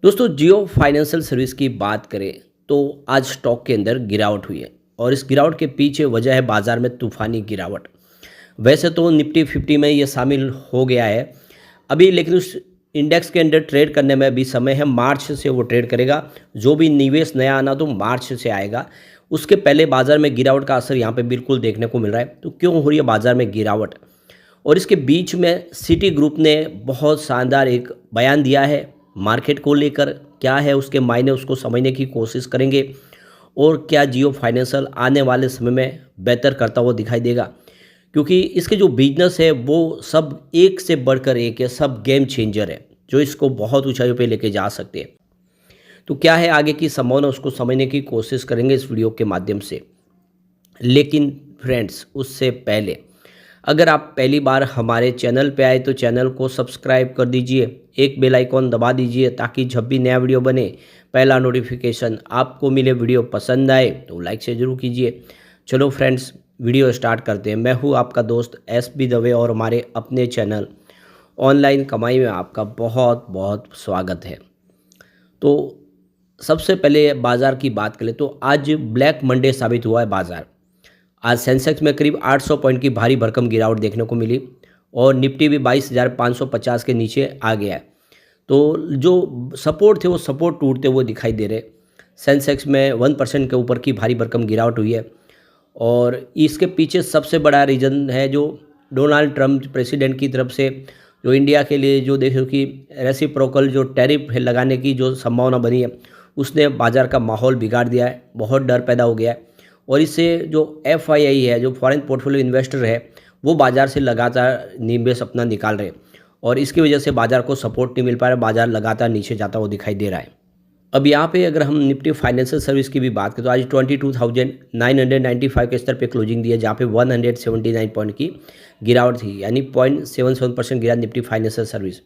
दोस्तों जियो financial service की बात करें तो आज स्टॉक के अंदर गिरावट हुई है और इस गिरावट के पीछे वजह है बाजार में तूफानी गिरावट। वैसे तो निफ्टी 50 में ये शामिल हो गया है अभी, लेकिन उस इंडेक्स के अंदर ट्रेड करने में अभी समय है। मार्च से वो ट्रेड करेगा। जो भी निवेश नया आना तो मार्च से आएगा। उसके पहले बाजार में गिरावट का असर यहाँ पे बिल्कुल देखने को मिल रहा है। तो क्यों हो रही है बाजार में गिरावट? और इसके बीच में सिटी ग्रुप ने बहुत शानदार एक बयान दिया है मार्केट को लेकर। क्या है उसके मायने, उसको समझने की कोशिश करेंगे। और क्या जियो फाइनेंशियल आने वाले समय में बेहतर करता हुआ दिखाई देगा, क्योंकि इसके जो बिजनेस है वो सब एक से बढ़कर एक है, सब गेम चेंजर है जो इसको बहुत ऊंचाइयों पे लेके जा सकते हैं। तो क्या है आगे की संभावना, उसको समझने की कोशिश करेंगे इस वीडियो के माध्यम से। लेकिन फ्रेंड्स, उससे पहले अगर आप पहली बार हमारे चैनल पे आए तो चैनल को सब्सक्राइब कर दीजिए, एक बेल आइकॉन दबा दीजिए ताकि जब भी नया वीडियो बने पहला नोटिफिकेशन आपको मिले। वीडियो पसंद आए तो लाइक से ज़रूर कीजिए। चलो फ्रेंड्स, वीडियो स्टार्ट करते हैं। मैं हूँ आपका दोस्त एस बी दवे और हमारे अपने चैनल ऑनलाइन कमाई में आपका बहुत बहुत स्वागत है। तो सबसे पहले बाज़ार की बात करें तो आज ब्लैक मंडे साबित हुआ है बाज़ार। आज सेंसेक्स में करीब 800 पॉइंट की भारी भरकम गिरावट देखने को मिली और निफ्टी भी 22,550 के नीचे आ गया है। तो जो सपोर्ट थे वो सपोर्ट टूटते हुए दिखाई दे रहे। सेंसेक्स में 1% के ऊपर की भारी भरकम गिरावट हुई है और इसके पीछे सबसे बड़ा रीज़न है जो डोनाल्ड ट्रंप प्रेसिडेंट की तरफ से जो इंडिया के लिए जो देखो कि रेसिप्रोकल जो टैरिफ है लगाने की जो संभावना बनी है, उसने बाज़ार का माहौल बिगाड़ दिया है। बहुत डर पैदा हो गया है और इससे जो FII है, जो फॉरेन पोर्टफोलियो इन्वेस्टर है, वो बाज़ार से लगातार निवेश अपना निकाल रहे हैं और इसकी वजह से बाज़ार को सपोर्ट नहीं मिल पा रहा है। बाज़ार लगातार नीचे जाता हुआ दिखाई दे रहा है। अब यहाँ पे अगर हम निफ्टी फाइनेंशियल सर्विस की भी बात करें तो आज 22,995 के स्तर पे क्लोजिंग दी है, जहाँ पे 179 पॉइंट की गिरावट थी, यानी 0.77% गिरा निफ्टी फाइनेंशियल सर्विस।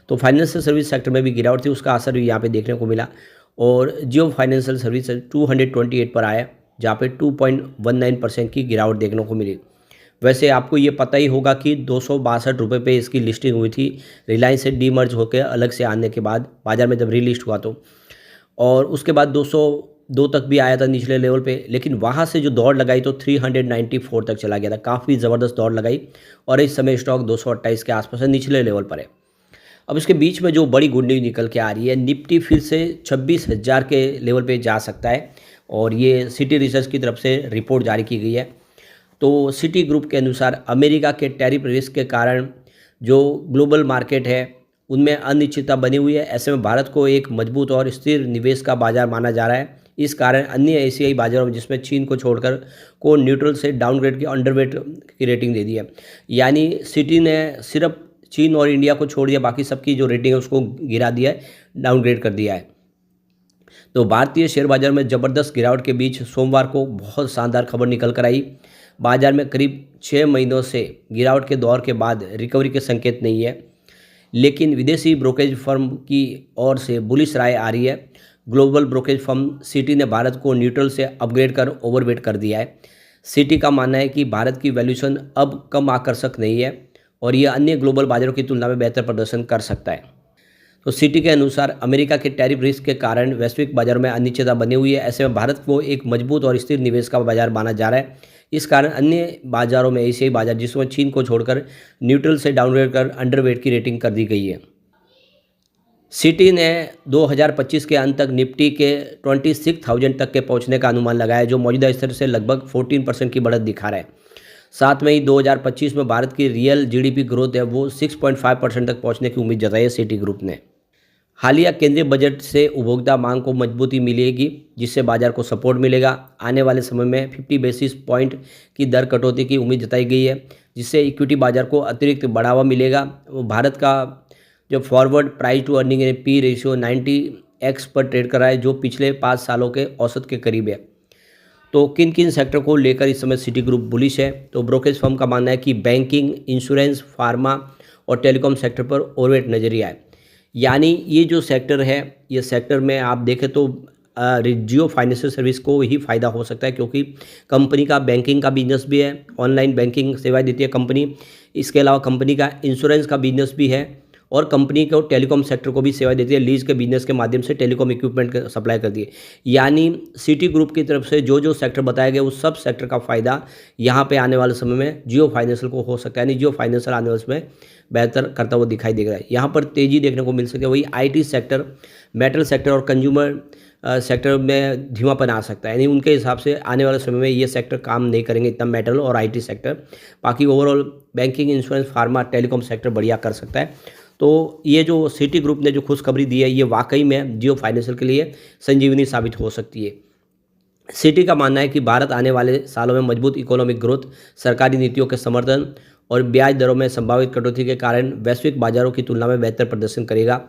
तो फाइनेंशियल सर्विस सेक्टर में भी गिरावट थी, उसका असर भी यहाँ पे देखने को मिला और जियो फाइनेंशियल सर्विस 228 पर आया, जहाँ पे 2.19% की गिरावट देखने को मिली। वैसे आपको ये पता ही होगा कि 262 रुपये पे इसकी लिस्टिंग हुई थी रिलायंस से डीमर्ज होकर अलग से आने के बाद, बाज़ार में जब रीलिस्ट हुआ तो। और उसके बाद 202 तक भी आया था निचले लेवल पे, लेकिन वहाँ से जो दौड़ लगाई तो 394 तक चला गया था। काफ़ी ज़बरदस्त दौड़ लगाई और इस समय स्टॉक 228 के आसपास है, निचले लेवल पर है। अब इसके बीच में जो बड़ी गुड न्यूज़ निकल के आ रही है, निफ्टी फिर से 26,000 के लेवल पे जा सकता है और ये सिटी रिसर्च की तरफ से रिपोर्ट जारी की गई है। तो सिटी ग्रुप के अनुसार अमेरिका के टैरिफ रिस्क के कारण जो ग्लोबल मार्केट है उनमें अनिश्चितता बनी हुई है। ऐसे में भारत को एक मजबूत और स्थिर निवेश का बाजार माना जा रहा है। इस कारण अन्य एशियाई बाजारों में, जिसमें चीन को छोड़कर, को न्यूट्रल से डाउनग्रेड की अंडरवेट की रेटिंग दे दी है। यानी सिटी ने सिर्फ चीन और इंडिया को छोड़ दिया, बाकी सबकी जो रेटिंग है उसको गिरा दिया है, डाउनग्रेड कर दिया है। तो भारतीय शेयर बाजार में ज़बरदस्त गिरावट के बीच सोमवार को बहुत शानदार खबर निकल कर आई। बाजार में करीब 6 महीनों से गिरावट के दौर के बाद रिकवरी के संकेत नहीं है, लेकिन विदेशी ब्रोकरेज फर्म की ओर से बुलिश राय आ रही है। ग्लोबल ब्रोकरेज फर्म सिटी ने भारत को न्यूट्रल से अपग्रेड कर ओवरवेट कर दिया है। सिटी का मानना है कि भारत की वैल्यूएशन अब कम आकर्षक नहीं है और यह अन्य ग्लोबल बाजारों की तुलना में बेहतर प्रदर्शन कर सकता है। तो सिटी के अनुसार अमेरिका के टैरिफ रिस्क के कारण वैश्विक बाजारों में अनिश्चितता बनी हुई है। ऐसे में भारत को एक मजबूत और स्थिर निवेश का बाजार माना जा रहा है। इस कारण अन्य बाजारों में, एशियाई बाजार जिसमें चीन को छोड़कर, न्यूट्रल से डाउनग्रेड कर अंडरवेट की रेटिंग कर दी गई है। सिटी ने 2025 के अंत तक निफ्टी के 26,000 तक के पहुंचने का अनुमान लगाया, जो मौजूदा स्तर से लगभग 14% की बढ़त दिखा रहा है। साथ में ही 2025 में भारत की रियल GDP ग्रोथ है वो 6.5% तक पहुंचने की उम्मीद जताई है सिटी ग्रुप ने। हालिया केंद्रीय बजट से उपभोक्ता मांग को मजबूती मिलेगी, जिससे बाजार को सपोर्ट मिलेगा। आने वाले समय में 50 बेसिस पॉइंट की दर कटौती की उम्मीद जताई गई है, जिससे इक्विटी बाजार को अतिरिक्त बढ़ावा मिलेगा। भारत का जो forward price to earning P ratio 90x पर ट्रेड कर रहा है, जो पिछले 5 सालों के औसत के करीब है। तो किन किन सेक्टर को लेकर इस समय सिटी ग्रुप बुलिश है? तो ब्रोकरेज फर्म का मानना है कि बैंकिंग, इंश्योरेंस, फार्मा और टेलीकॉम सेक्टर पर ओवरवेट नजरिया है। यानी ये जो सेक्टर है, ये सेक्टर में आप देखें तो जियो फाइनेंशियल सर्विस को ही फ़ायदा हो सकता है, क्योंकि कंपनी का बैंकिंग का बिजनेस भी है, ऑनलाइन बैंकिंग सेवाएं देती है कंपनी। इसके अलावा कंपनी का इंश्योरेंस का बिजनेस भी है और कंपनी को टेलीकॉम सेक्टर को भी सेवा देती है, लीज़ के बिजनेस के माध्यम से टेलीकॉम इक्विपमेंट सप्लाई करती है। यानी सिटी ग्रुप की तरफ से जो सेक्टर बताए गए उस सब सेक्टर का फ़ायदा यहाँ पे आने वाले समय में जियो फाइनेंशियल को हो सकता है, यानी जियो फाइनेंशियल आने वाले समय बेहतर करता हुआ दिखाई देगा। यहाँ पर तेज़ी देखने को मिल सकती है। वही आईटी सेक्टर, मेटल सेक्टर और कंज्यूमर सेक्टर में धीमापन आ सकता है, यानी उनके हिसाब से आने वाले समय में ये सेक्टर काम नहीं करेंगे इतना, मेटल और आईटी सेक्टर। बाकी overall banking, insurance, pharma, telecom sector बढ़िया कर सकता है। तो ये जो सिटी ग्रुप ने जो खुशखबरी दी है, ये वाकई में जियो फाइनेंशियल के लिए संजीवनी साबित हो सकती है। सिटी का मानना है कि भारत आने वाले सालों में मजबूत इकोनॉमिक ग्रोथ, सरकारी नीतियों के समर्थन और ब्याज दरों में संभावित कटौती के कारण वैश्विक बाजारों की तुलना में बेहतर प्रदर्शन करेगा।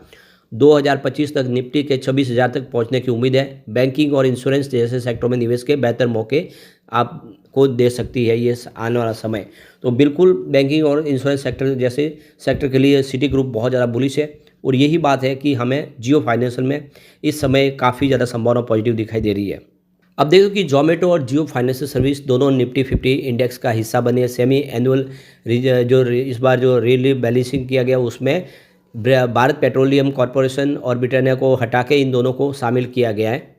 2025 तक निफ्टी के 26,000 तक पहुंचने की उम्मीद है। बैंकिंग और इंश्योरेंस जैसे सेक्टरों में निवेश के बेहतर मौके आपको दे सकती है ये आने वाला समय। तो बिल्कुल बैंकिंग और इंश्योरेंस सेक्टर जैसे सेक्टर के लिए सिटी ग्रुप बहुत ज़्यादा बुलिश है, और यही बात है कि हमें जियो फाइनेंशियल में इस समय काफ़ी ज़्यादा संभावना पॉजिटिव दिखाई दे रही है। अब देखो कि जोमेटो और जियो फाइनेंशियल सर्विस दोनों निफ्टी 50 इंडेक्स का हिस्सा बने हैं। सेमी एनुअल इस बार जो रीबैलेंसिंग किया गया उसमें भारत पेट्रोलियम कॉरपोरेशन और ब्रिटानिया को हटा के इन दोनों को शामिल किया गया है।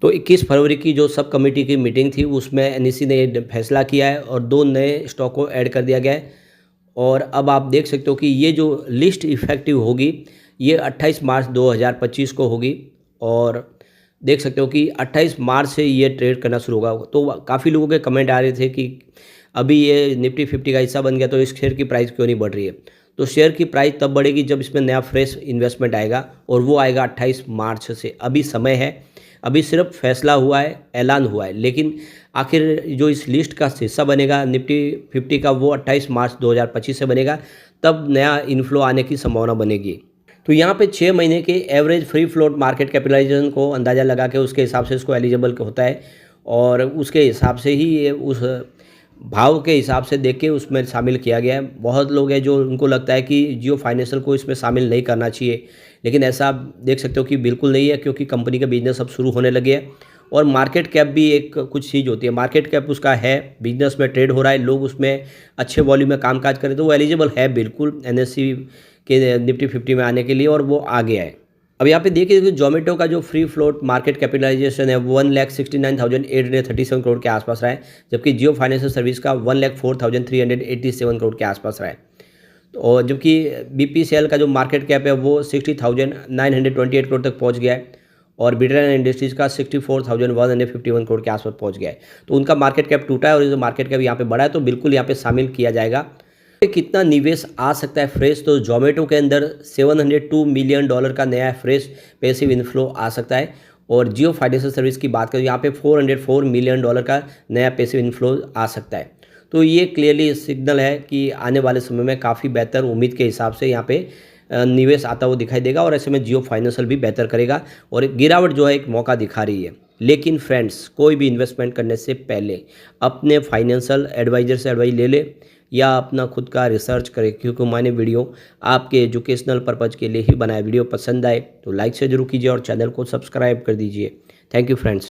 तो 21 फरवरी की जो सब कमेटी की मीटिंग थी उसमें एनईसी ने फैसला किया है और 2 नए स्टॉक को ऐड कर दिया गया है। और अब आप देख सकते हो कि ये जो लिस्ट इफेक्टिव होगी ये 28 मार्च 2025 को होगी, और देख सकते हो कि 28 मार्च से ये ट्रेड करना शुरू होगा। तो काफ़ी लोगों के कमेंट आ रहे थे कि अभी ये निफ्टी 50 का हिस्सा बन गया तो इस शेयर की प्राइस क्यों नहीं बढ़ रही है। तो शेयर की प्राइस तब बढ़ेगी जब इसमें नया फ्रेश इन्वेस्टमेंट आएगा, और वो आएगा 28 मार्च से। अभी समय है, अभी सिर्फ फैसला हुआ है, ऐलान हुआ है, लेकिन आखिर जो इस लिस्ट का हिस्सा बनेगा निफ्टी 50 का वो 28 मार्च 2025 से बनेगा, तब नया इनफ्लो आने की संभावना बनेगी। तो यहाँ पे 6 महीने के average free float market capitalisation को अंदाज़ा लगा के उसके हिसाब से इसको एलिजिबल होता है, और उसके हिसाब से ही ये उस भाव के हिसाब से देख के उसमें शामिल किया गया है। बहुत लोग हैं जो उनको लगता है कि जियो फाइनेंशियल को इसमें शामिल नहीं करना चाहिए, लेकिन ऐसा आप देख सकते हो कि बिल्कुल नहीं है, क्योंकि कंपनी का बिजनेस अब शुरू होने लगे हैं। और मार्केट कैप भी एक कुछ चीज़ होती है, मार्केट कैप उसका है, बिजनेस में ट्रेड हो रहा है, लोग उसमें अच्छे वॉल्यूम में कामकाज करें तो वो एलिजिबल है बिल्कुल एनएससी के निफ्टी 50 में आने के लिए, और वो आ गया है। अब यहाँ पे देखिए कि जोमेटो का जो फ्री फ्लोट मार्केट कैपिटलाइजेशन है 1,69,837 करोड़ के आसपास रहा है, जबकि जियो फाइनेंशियल सर्विस का 1,04,387 करोड़ के आसपास रहा है। और जबकि बीपीसीएल का जो मार्केट कैप है वो 60,928 करोड़ तक पहुँच गया है, और ब्रिटेन इंडस्ट्रीज का 64,151 करोड़ के आसपास पहुँच गया है। तो उनका मार्केट कैप टूटा है और जो मार्केट कैप यहाँ पे बढ़ा है, तो बिल्कुल यहाँ पे शामिल किया जाएगा। कितना निवेश आ सकता है फ्रेश, तो जोमेटो के अंदर $702 मिलियन का नया फ्रेश पैसिव इनफ्लो आ सकता है, और जियो फाइनेंशियल सर्विस की बात करें यहाँ पे $404 मिलियन का नया पैसिव इनफ्लो आ सकता है। तो ये क्लियरली सिग्नल है कि आने वाले समय में काफ़ी बेहतर उम्मीद के हिसाब से यहाँ पे निवेश आता हुआ दिखाई देगा, और ऐसे में जियो फाइनेंशियल भी बेहतर करेगा, और एक गिरावट जो है एक मौका दिखा रही है। लेकिन फ्रेंड्स, कोई भी इन्वेस्टमेंट करने से पहले अपने फाइनेंशियल एडवाइजर से एडवाइस ले ले, या अपना खुद का रिसर्च करें, क्योंकि मैंने वीडियो आपके एजुकेशनल पर्पज़ के लिए ही बनाया। वीडियो पसंद आए तो लाइक से जरूर कीजिए और चैनल को सब्सक्राइब कर दीजिए। Thank you friends.